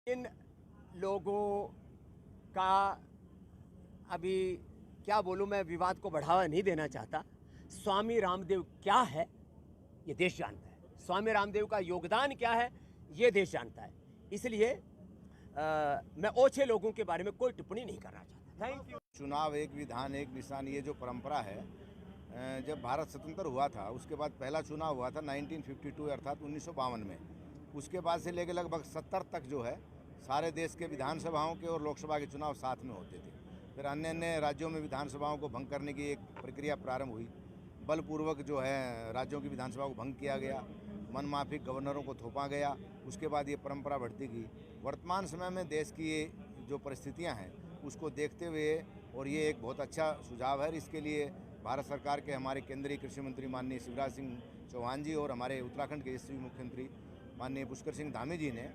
इन लोगों का अभी क्या बोलूं, मैं विवाद को बढ़ावा नहीं देना चाहता। स्वामी रामदेव क्या है ये देश जानता है, स्वामी रामदेव का योगदान क्या है ये देश जानता है। इसलिए मैं ओछे लोगों के बारे में कोई टिप्पणी नहीं करना चाहता। Thank you. चुनाव एक विधान एक निशान, ये जो परंपरा है, जब भारत स्वतंत्र हुआ था उसके बाद पहला चुनाव हुआ था 1952 अर्थात 1952 में। उसके बाद से लेकर लगभग 70 तक जो है सारे देश के विधानसभाओं के और लोकसभा के चुनाव साथ में होते थे। फिर अन्य अन्य राज्यों में विधानसभाओं को भंग करने की एक प्रक्रिया प्रारंभ हुई। बलपूर्वक जो है राज्यों की विधानसभा को भंग किया गया, मनमाफिक गवर्नरों को थोपा गया। उसके बाद ये परंपरा बढ़ती गई। वर्तमान समय में देश की ये जो परिस्थितियां हैं उसको देखते हुए और ये एक बहुत अच्छा सुझाव है। इसके लिए भारत सरकार के हमारे केंद्रीय कृषि मंत्री माननीय शिवराज सिंह चौहान जी और हमारे उत्तराखंड के यशस्वी मुख्यमंत्री माननीय पुष्कर सिंह धामी जी ने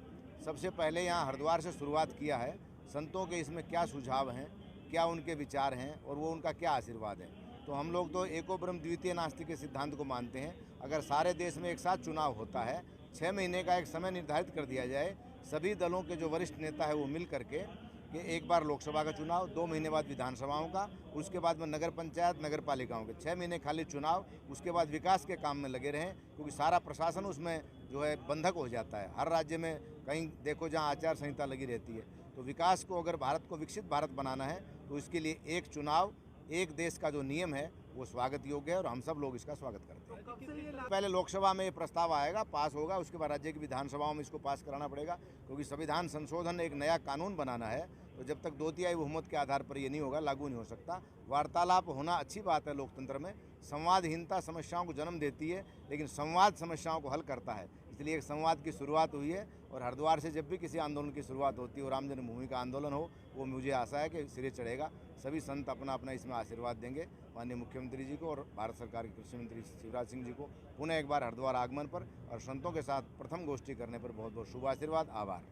सबसे पहले यहाँ हरिद्वार से शुरुआत किया है। संतों के इसमें क्या सुझाव हैं, क्या उनके विचार हैं और वो उनका क्या आशीर्वाद है। तो हम लोग तो एको ब्रह्म द्वितीय नास्ति के सिद्धांत को मानते हैं। अगर सारे देश में एक साथ चुनाव होता है, 6 महीने का एक समय निर्धारित कर दिया जाए, सभी दलों के जो वरिष्ठ नेता है वो मिल करके कि एक बार लोकसभा का चुनाव, 2 महीने बाद विधानसभाओं का, उसके बाद में नगर पंचायत नगर पालिकाओं के 6 महीने खाली चुनाव, उसके बाद विकास के काम में लगे रहें, क्योंकि सारा प्रशासन उसमें जो है बंधक हो जाता है। हर राज्य में कहीं देखो जहाँ आचार संहिता लगी रहती है। तो विकास को, अगर भारत को विकसित भारत बनाना है तो इसके लिए एक चुनाव एक देश का जो नियम है वो स्वागत योग्य है और हम सब लोग इसका स्वागत करते हैं। पहले लोकसभा में ये प्रस्ताव आएगा, पास होगा, उसके बाद राज्य की विधानसभाओं में इसको पास कराना पड़ेगा, क्योंकि संविधान संशोधन एक नया कानून बनाना है। तो जब तक 2/3 बहुमत के आधार पर ये नहीं होगा, लागू नहीं हो सकता। वार्तालाप होना अच्छी बात है लोकतंत्र में। संवादहीनता समस्याओं को जन्म देती है, लेकिन संवाद समस्याओं को हल करता है। इसलिए एक संवाद की शुरुआत हुई है और हरिद्वार से जब भी किसी आंदोलन की शुरुआत होती है और राम जन्मभूमि का आंदोलन हो, वो मुझे आशा है कि सिरे चढ़ेगा। सभी संत अपना अपना इसमें आशीर्वाद देंगे माननीय मुख्यमंत्री जी को और भारत सरकार के कृषि मंत्री शिवराज सिंह जी को पुनः एक बार हरिद्वार आगमन पर और संतों के साथ प्रथम गोष्ठी करने पर बहुत बहुत शुभ आशीर्वाद, आभार।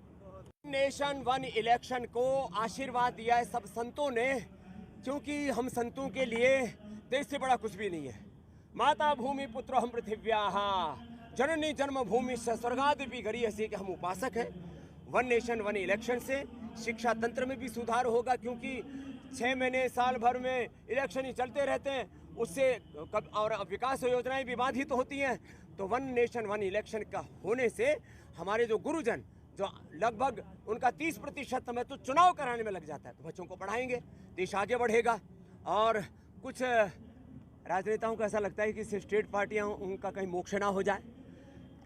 नेशन वन इलेक्शन को आशीर्वाद दिया है सब संतों ने, क्योंकि हम संतों के लिए देश से बड़ा कुछ भी नहीं है। माता भूमि पुत्र हम पृथिव्याः जननी जन्मभूमि स्वर्गादपि गरीयसी के हम उपासक हैं। वन नेशन वन इलेक्शन से शिक्षा तंत्र में भी सुधार होगा, क्योंकि 6 महीने साल भर में इलेक्शन ही चलते रहते हैं, उससे और विकास योजनाएं भी बाधित तो होती हैं। तो वन नेशन वन इलेक्शन का होने से हमारे जो गुरुजन, जो लगभग उनका 30% समय तो चुनाव कराने में लग जाता है, तो बच्चों को पढ़ाएंगे, देश आगे बढ़ेगा। और कुछ राजनेताओं को ऐसा लगता है कि स्टेट पार्टियां उनका कहीं मोक्ष ना हो जाए।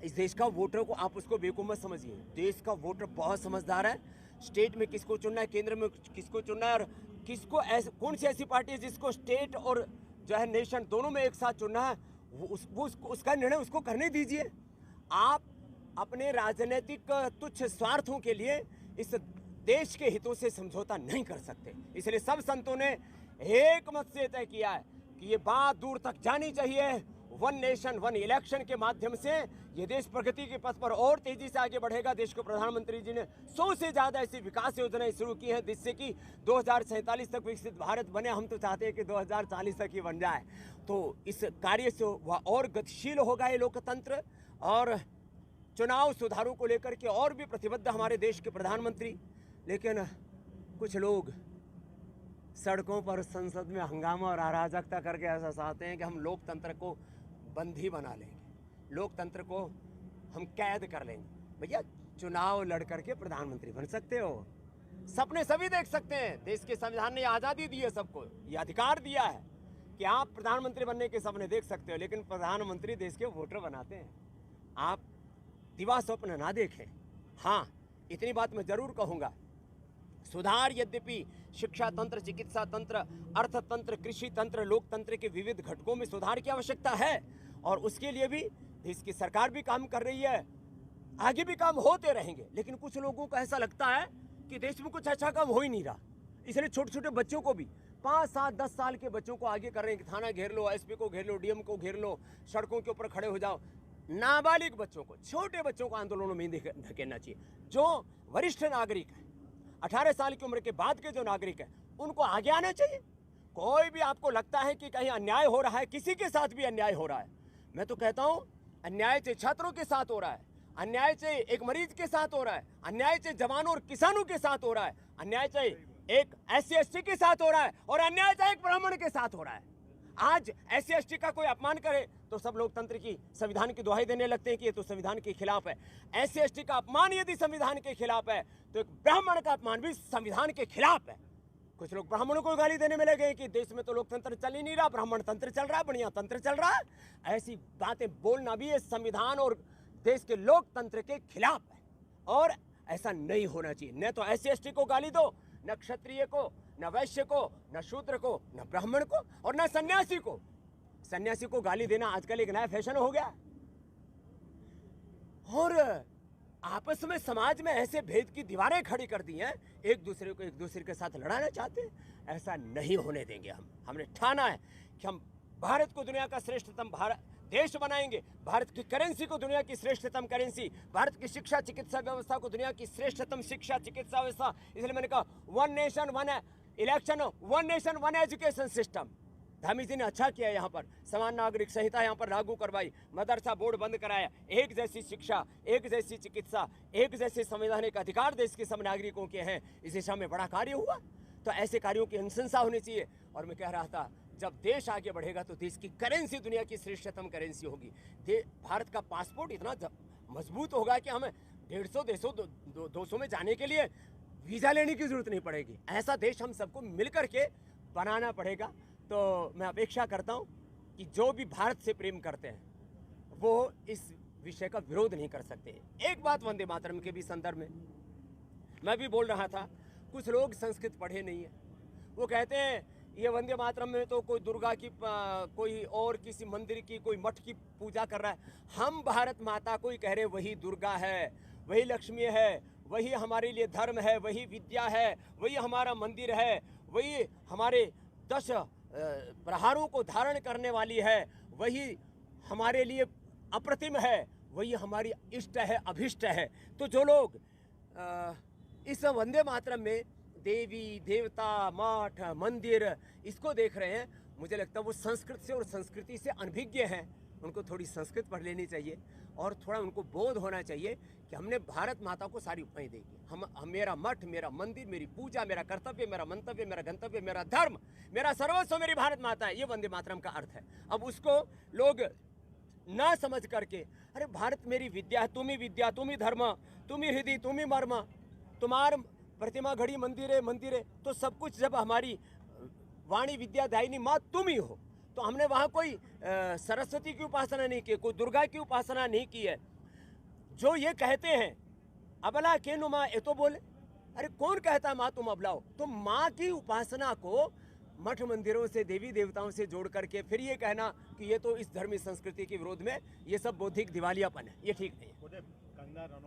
इस देश का वोटर को आप उसको बेवकूफ़ मत समझिए। देश का वोटर बहुत समझदार है। स्टेट में किसको चुनना है, केंद्र में किसको चुनना है और किसको कौन सी ऐसी पार्टी है जिसको स्टेट और जो है नेशन दोनों में एक साथ चुनना है, उसका निर्णय उसको करने दीजिए। आप अपने राजनीतिक तुच्छ स्वार्थों के लिए इस देश के हितों से समझौता नहीं कर सकते। इसलिए सब संतों ने एक मत से तय किया है कि ये बात दूर तक जानी चाहिए। वन नेशन वन इलेक्शन के माध्यम से ये देश प्रगति के पथ पर और तेजी से आगे बढ़ेगा। देश को प्रधानमंत्री जी ने 100 से ज़्यादा ऐसी विकास योजनाएं शुरू की हैं, जिससे कि 2047 तक विकसित भारत बने। हम तो चाहते हैं कि 2040 तक ही बन जाए। तो इस कार्य से वह और गतिशील होगा ये लोकतंत्र। और चुनाव सुधारों को लेकर के और भी प्रतिबद्ध हमारे देश के प्रधानमंत्री। लेकिन कुछ लोग सड़कों पर, संसद में हंगामा और अराजकता करके ऐसा चाहते हैं कि हम लोकतंत्र को बंदी बना लेंगे, लोकतंत्र को हम कैद कर लेंगे। भैया, चुनाव लड़ करके प्रधानमंत्री बन सकते हो, सपने सभी देख सकते हैं। देश के संविधान ने आज़ादी दी है सबको, ये अधिकार दिया है कि आप प्रधानमंत्री बनने के सपने देख सकते हो, लेकिन प्रधानमंत्री देश के वोटर बनाते हैं। आप दिवा स्वप्न ना देखें। हाँ, इतनी बात मैं जरूर कहूँगा, सुधार यद्यपि शिक्षा तंत्र, चिकित्सा तंत्र, अर्थतंत्र, कृषि तंत्र, लोकतंत्र के विविध घटकों में सुधार की आवश्यकता है और उसके लिए भी देश की सरकार भी काम कर रही है, आगे भी काम होते रहेंगे। लेकिन कुछ लोगों को ऐसा लगता है कि देश में कुछ अच्छा काम हो ही नहीं रहा, इसलिए छोटे छोटे बच्चों को भी 5, 7, 10 साल के बच्चों को आगे कर रहे हैं कि थाना घेर लो, एसपी को घेर लो, डीएम को घेर लो, सड़कों के ऊपर खड़े हो जाओ। नाबालिग बच्चों को, छोटे बच्चों को आंदोलनों में धकेलना चाहिए। जो वरिष्ठ नागरिक है, 18 साल की उम्र के बाद के जो नागरिक हैं, उनको आगे आना चाहिए। कोई भी आपको लगता है कि कहीं अन्याय हो रहा है, किसी के साथ भी अन्याय हो रहा है, मैं तो कहता हूं अन्याय से छात्रों के साथ हो रहा है, अन्याय चाहे एक मरीज के साथ हो रहा है, अन्याय चाहे जवानों और किसानों के साथ हो रहा है, अन्याय चाहे एक SC/ST के साथ हो रहा है, और अन्याय चाहे एक ब्राह्मण के साथ हो रहा है। आज SC/ST का कोई अपमान करे तो सब लोकतंत्र की, संविधान की दुहाई देने लगते हैं कि ये तो संविधान के खिलाफ है। SC/ST का अपमान यदि संविधान के खिलाफ है तो एक ब्राह्मण का अपमान भी संविधान के खिलाफ है। कुछ लोग ब्राह्मणों को गाली देने में लगे कि देश में तो लोकतंत्र चल ही नहीं रहा, ब्राह्मण तंत्र चल रहा है, बढ़िया तंत्र चल रहा है। ऐसी बातें बोलना भी ये संविधान और देश के लोकतंत्र के खिलाफ है, और ऐसा नहीं होना चाहिए। न तो SC/ST को गाली दो, न क्षत्रिय को, न वैश्य को, न शूद्र को, न ब्राह्मण को, और न सन्यासी को। सन्यासी को गाली देना आजकल एक नया फैशन हो गया, और आपस में समाज में ऐसे भेद की दीवारें खड़ी कर दी हैं, एक दूसरे को एक दूसरे के साथ लड़ाना चाहते हैं। ऐसा नहीं होने देंगे हम। हमने ठाना है कि हम भारत को दुनिया का श्रेष्ठतम देश बनाएंगे, भारत की करेंसी को दुनिया की श्रेष्ठतम करेंसी, भारत की शिक्षा चिकित्सा व्यवस्था को दुनिया की श्रेष्ठतम शिक्षा चिकित्सा व्यवस्था। इसलिए मैंने कहा 1 nation 1 election, 1 nation 1 education system. Dhami ji ने अच्छा किया, यहाँ पर समान नागरिक संहिता यहाँ पर लागू करवाई, मदरसा बोर्ड बंद कराया, एक जैसी शिक्षा, एक जैसी चिकित्सा, एक जैसे संवैधानिक अधिकार देश के सब नागरिकों के हैं। इस दिशा में बड़ा कार्य हुआ, तो ऐसे कार्यों की अनुशंसा होनी चाहिए। और मैं कह रहा था, जब देश आगे बढ़ेगा तो देश की करेंसी दुनिया की श्रेष्ठतम करेंसी होगी। भारत का पासपोर्ट इतना मजबूत होगा कि हमें 150 देशों 200 में जाने के लिए वीज़ा लेने की जरूरत नहीं पड़ेगी। ऐसा देश हम सबको मिलकर के बनाना पड़ेगा। तो मैं अपेक्षा करता हूँ कि जो भी भारत से प्रेम करते हैं वो इस विषय का विरोध नहीं कर सकते। एक बात वंदे मातरम के भी संदर्भ में मैं भी बोल रहा था, कुछ लोग संस्कृत पढ़े नहीं है, वो कहते हैं ये वंदे मातरम में तो कोई दुर्गा की, कोई और किसी मंदिर की, कोई मठ की पूजा कर रहा है। हम भारत माता को ही कह रहे, वही दुर्गा है, वही लक्ष्मी है, वही हमारे लिए धर्म है, वही विद्या है, वही हमारा मंदिर है, वही हमारे 10 प्रहारों को धारण करने वाली है, वही हमारे लिए अप्रतिम है, वही हमारी इष्ट है, अभिष्ट है। तो जो लोग इस वंदे मातरम में देवी देवता, मठ, मंदिर इसको देख रहे हैं, मुझे लगता है वो संस्कृत से और संस्कृति से अनभिज्ञ हैं। उनको थोड़ी संस्कृत पढ़ लेनी चाहिए और थोड़ा उनको बोध होना चाहिए कि हमने भारत माता को सारी उपमाएं देगी। हम मेरा मठ, मेरा मंदिर, मेरी पूजा, मेरा कर्तव्य, मेरा मंतव्य, मेरा गंतव्य, मेरा धर्म, मेरा सर्वस्व मेरी भारत माता है। ये वंदे मातरम का अर्थ है। अब उसको लोग ना समझ करके, अरे भारत मेरी विद्या है, तुम ही धर्म, तुम ही हृदय, तुम ही मर्म, तुम्हार प्रतिमा घड़ी मंदिर है, तो सब कुछ जब हमारी वाणी विद्या दायिनी माँ तुम ही हो, तो हमने वहाँ कोई सरस्वती की उपासना नहीं की, कोई दुर्गा की उपासना नहीं की है। जो ये कहते हैं अबला के नु माँ, ये तो बोले, अरे कौन कहता है माँ तुम अबला हो? तो माँ की उपासना को मठ मंदिरों से, देवी देवताओं से जोड़ करके फिर ये कहना कि ये तो इस धर्मी संस्कृति के विरोध में, ये सब बौद्धिक दिवालियापन है, ये ठीक नहीं है।